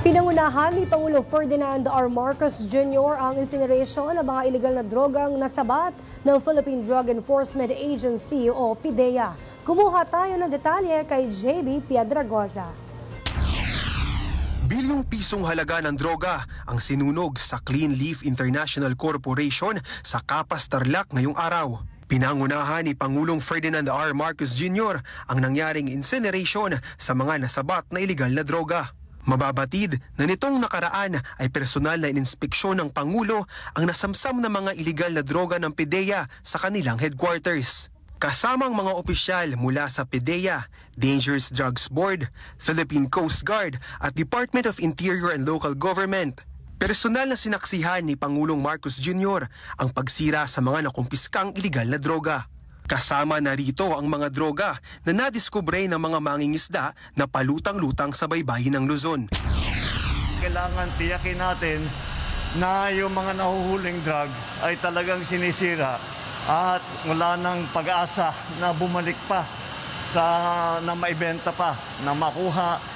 Pinangunahan ni Pangulo Ferdinand R. Marcos Jr. ang incineration ng mga iligal na drogang nasabat ng Philippine Drug Enforcement Agency o PDEA. Kumuha tayo ng detalye kay JB Piedragoza. Bilyong pisong halaga ng droga ang sinunog sa Clean Leaf International Corporation sa Capas, Tarlac ngayong araw. Pinangunahan ni Pangulong Ferdinand R. Marcos Jr. ang nangyaring incineration sa mga nasabat na iligal na droga. Mababatid na nitong nakaraan ay personal na inspeksyon ng Pangulo ang nasamsam na mga iligal na droga ng PDEA sa kanilang headquarters. Kasamang mga opisyal mula sa PDEA, Dangerous Drugs Board, Philippine Coast Guard at Department of Interior and Local Government. Personal na sinaksihan ni Pangulong Marcos Jr. ang pagsira sa mga nakumpiskang iligal na droga. Kasama na rito ang mga droga na nadiskubre ng mga mangingisda na palutang-lutang sa baybayin ng Luzon. Kailangan tiyakin natin na yung mga nahuhuling drugs ay talagang sinisira at wala nang pag-asa na bumalik pa na maibenta pa, na makuha.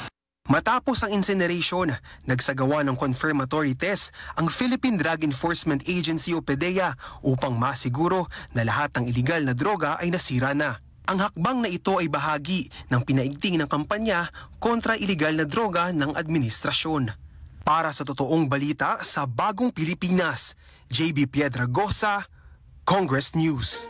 Matapos ang incineration, nagsagawa ng confirmatory test ang Philippine Drug Enforcement Agency o PDEA upang masiguro na lahat ng iligal na droga ay nasira na. Ang hakbang na ito ay bahagi ng pinaigting ng kampanya kontra iligal na droga ng administrasyon. Para sa totoong balita sa Bagong Pilipinas, JB Piedragoza, Congress News.